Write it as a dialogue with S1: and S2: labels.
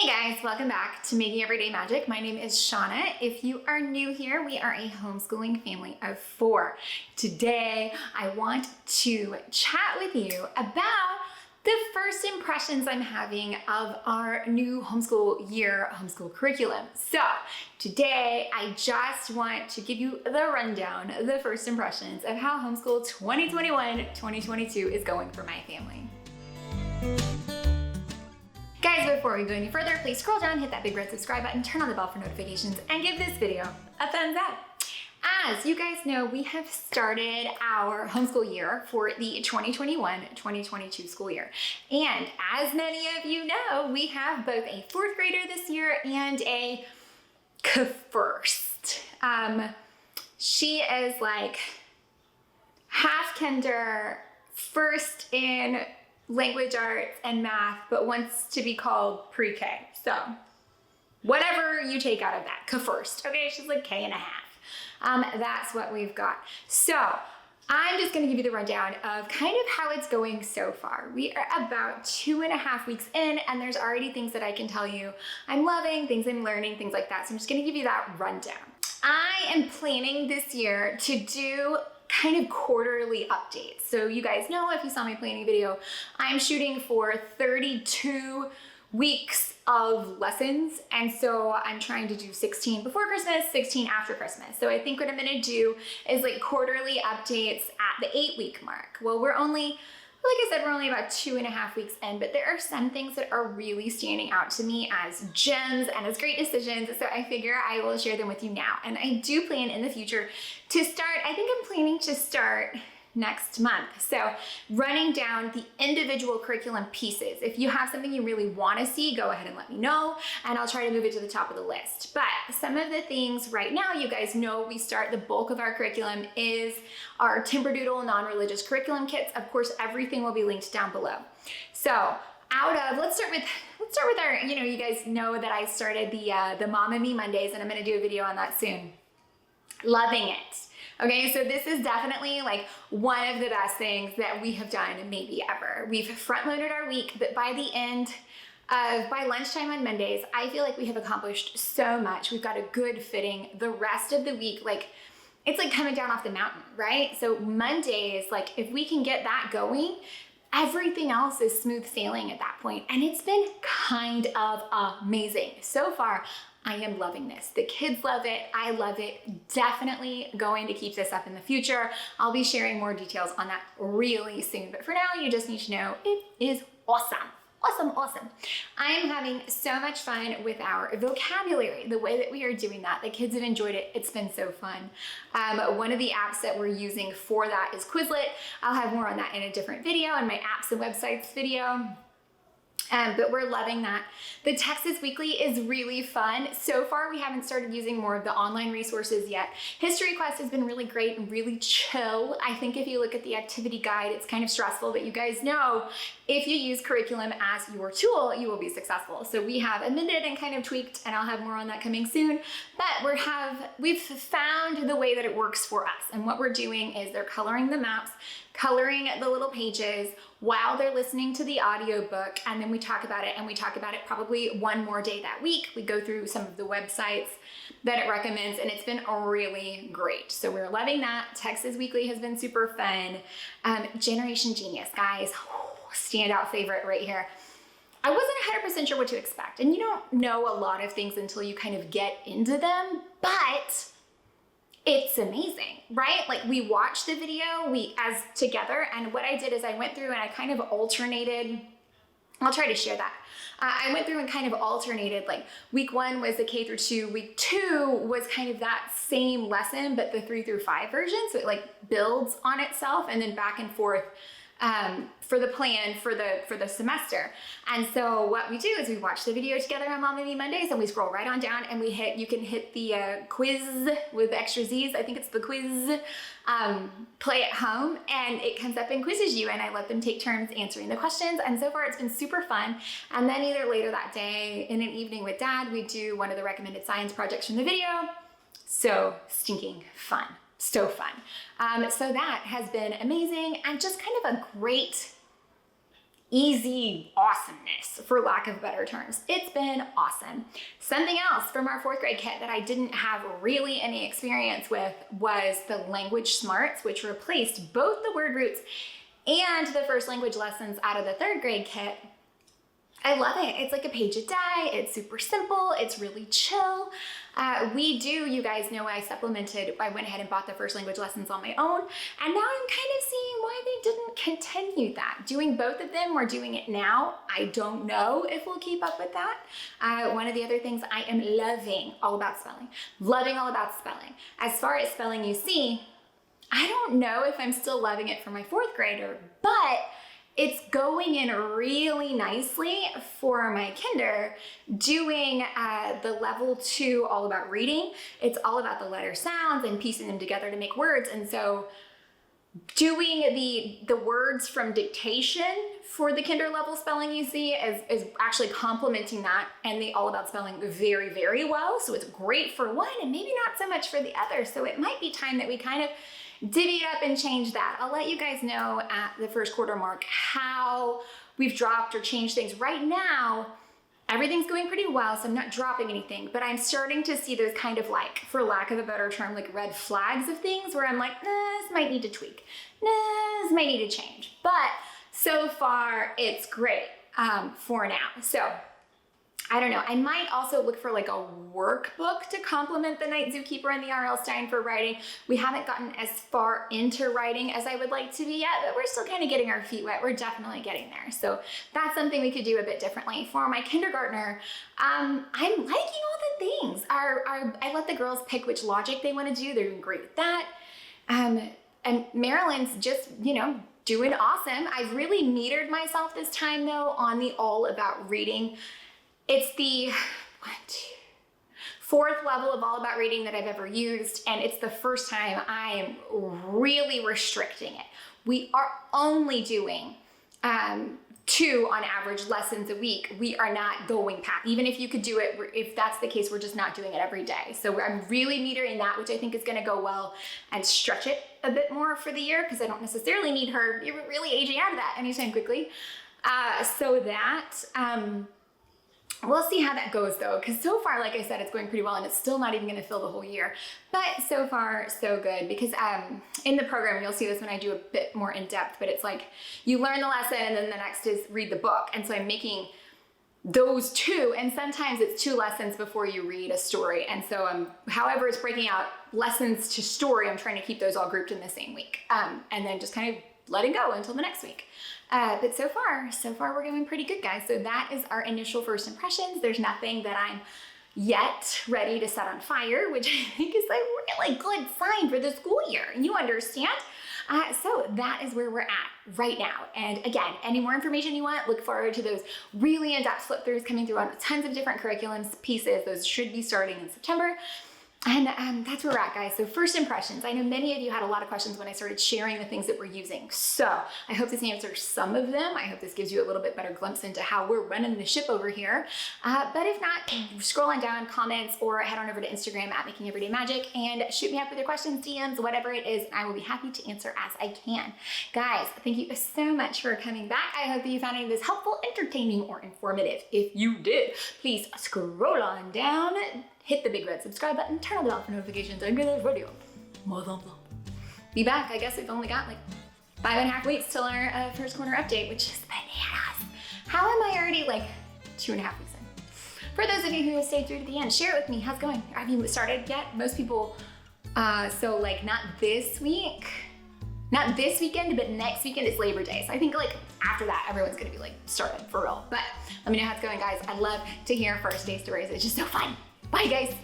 S1: Hey guys, welcome back to Making Everyday Magic. My name is Shanna. If you are new here, we are a homeschooling family of 4. Today, I want to chat with you about the first impressions I'm having of our new homeschool year, homeschool curriculum. So today, I just want to give you the rundown, the first impressions of how homeschool 2021-2022 is going for my family. Guys, before we go any further, please scroll down, hit that big red subscribe button, turn on the bell for notifications, and give this video a thumbs up. As you guys know, we have started our homeschool year for the 2021-2022 school year. And as many of you know, we have both a 4th grader this year and a first. She is like half kinder, first in language arts and math, but wants to be called pre-K. So whatever you take out of that, K-first. Okay, she's like K and a half. That's what we've got. So I'm just gonna give you the rundown of kind of how it's going so far. We are about 2.5 weeks in, and there's already things that I can tell you I'm loving, things I'm learning, things like that. So I'm just gonna give you that rundown. I am planning this year to do kind of quarterly updates. So you guys know, if you saw my planning video, I'm shooting for 32 weeks of lessons. And so I'm trying to do 16 before Christmas, 16 after Christmas. So I think what I'm gonna do is like quarterly updates at the 8-week mark. Well, we're only about 2.5 weeks in, but there are some things that are really standing out to me as gems and as great decisions. So I figure I will share them with you now. And I do plan in the future to start, I think I'm planning to start next month. So running down the individual curriculum pieces. If you have something you really want to see, go ahead and let me know, and I'll try to move it to the top of the list. But some of the things right now, you guys know the bulk of our curriculum is our Timberdoodle non-religious curriculum kits. Of course, everything will be linked down below. So let's start with our, you guys know that I started the Mom and Me Mondays, and I'm going to do a video on that soon. Loving it. Okay, so this is definitely like one of the best things that we have done maybe ever. We've front-loaded our week, but by lunchtime on Mondays, I feel like we have accomplished so much. We've got a good fitting. The rest of the week, it's like coming down off the mountain, right? So Mondays, if we can get that going, everything else is smooth sailing at that point. And it's been kind of amazing. So far, I am loving this. The kids love it. I love it. Definitely going to keep this up in the future. I'll be sharing more details on that really soon. But for now, you just need to know it is awesome. Awesome, awesome. I'm having so much fun with our vocabulary, the way that we are doing that. The kids have enjoyed it. It's been so fun. One of the apps that we're using for that is Quizlet. I'll have more on that in a different video, in my apps and websites video. But we're loving that. The Texas Weekly is really fun. So far, we haven't started using more of the online resources yet. History Quest has been really great and really chill. I think if you look at the activity guide, it's kind of stressful, but you guys know if you use curriculum as your tool, you will be successful. So we have amended and kind of tweaked, and I'll have more on that coming soon. But we've found the way that it works for us. And what we're doing is they're coloring the maps, coloring the little pages while they're listening to the audiobook, and then we talk about it, and we talk about it probably one more day that week. We go through some of the websites that it recommends, and it's been really great. So we're loving that. Texas Weekly has been super fun. Generation Genius, guys, standout favorite right here. I wasn't 100% sure what to expect, and you don't know a lot of things until you kind of get into them, but it's amazing, right? We watched the video as together, and what I did is I went through and I kind of alternated. I'll try to share that. I went through and kind of alternated, week 1 was the K through 2, week 2 was kind of that same lesson, but the 3 through 5 version. So it builds on itself, and then back and forth for the plan for the semester. And so what we do is we watch the video together on Mom and Me Mondays, and we scroll right on down, and you can hit the quiz with extra Z's. I think it's the quiz, play at home, and it comes up and quizzes you, and I let them take turns answering the questions. And so far it's been super fun. And then either later that day in an evening with Dad, we do one of the recommended science projects from the video. So stinking fun. So fun. So that has been amazing, and just kind of a great easy awesomeness, for lack of better terms. It's been awesome. Something else from our 4th grade kit that I didn't have really any experience with was the language smarts, which replaced both the word roots and the first language lessons out of the 3rd grade kit. I love it. It's like a page a day. It's super simple. It's really chill. You guys know I supplemented. I went ahead and bought the first language lessons on my own. And now I'm kind of seeing why they didn't continue that. Doing both of them, we're doing it now. I don't know if we'll keep up with that. One of the other things I am loving all about spelling. Loving all about spelling. As far as spelling you see, I don't know if I'm still loving it for my 4th grader, but it's going in really nicely for my kinder, doing the level 2 all about reading. It's all about the letter sounds and piecing them together to make words. And so doing the words from dictation for the kinder level spelling you see is actually complementing that and the all about spelling very, very well. So it's great for one and maybe not so much for the other. So it might be time that we kind of divvy it up and change that. I'll let you guys know at the 1st quarter mark how we've dropped or changed things. Right now, everything's going pretty well, so I'm not dropping anything, but I'm starting to see those kind of like, for lack of a better term, like red flags of things where I'm like, this might need to tweak. This might need to change. But so far, it's great for now. So I don't know. I might also look for like a workbook to complement the Night Zookeeper and the R.L. Stein for writing. We haven't gotten as far into writing as I would like to be yet, but we're still kind of getting our feet wet. We're definitely getting there. So that's something we could do a bit differently. For my kindergartner, I'm liking all the things. I let the girls pick which logic they want to do. They're doing great with that. And Marilyn's just, doing awesome. I've really metered myself this time though on the all about reading. It's the 4th level of all about reading that I've ever used, and it's the first time I am really restricting it. We are only doing 2 on average lessons a week. We are not going past, even if you could do it, if that's the case, we're just not doing it every day. So I'm really metering that, which I think is gonna go well, and stretch it a bit more for the year because I don't necessarily need her really aging out of that anytime quickly. We'll see how that goes though, because so far, like I said, it's going pretty well and it's still not even going to fill the whole year. But so far, so good, because in the program, you'll see this when I do a bit more in depth, but it's like you learn the lesson and then the next is read the book. And so I'm making those 2, and sometimes it's 2 lessons before you read a story. And so however it's breaking out lessons to story, I'm trying to keep those all grouped in the same week. And then just kind of letting go until the next week. But so far we're going pretty good, guys. So that is our initial first impressions. There's nothing that I'm yet ready to set on fire, which I think is a really good sign for the school year. You understand? So that is where we're at right now. And again, any more information you want, look forward to those really in-depth flip throughs coming through on tons of different curriculums pieces. Those should be starting in September. And that's where we're at, guys. So first impressions. I know many of you had a lot of questions when I started sharing the things that we're using. So I hope this answers some of them. I hope this gives you a little bit better glimpse into how we're running the ship over here. But if not, scroll on down, comments, or head on over to Instagram at Making Everyday Magic and shoot me up with your questions, DMs, whatever it is. I will be happy to answer as I can. Guys, thank you so much for coming back. I hope that you found any of this helpful, entertaining, or informative. If you did, please scroll on down, hit the big red subscribe button, turn on the bell for notifications, and give this video more thumbs up. Be back. I guess we've only got like 5.5 weeks till our first corner update, which is bananas. How am I already like 2.5 weeks in? For those of you who have stayed through to the end, share it with me. How's it going? Have you started yet? Most people, so like not this week, not this weekend, but next weekend is Labor Day. So I think like after that, everyone's gonna be like started for real. But let me know how it's going, guys. I love to hear first day stories. It's just so fun. Bye, guys.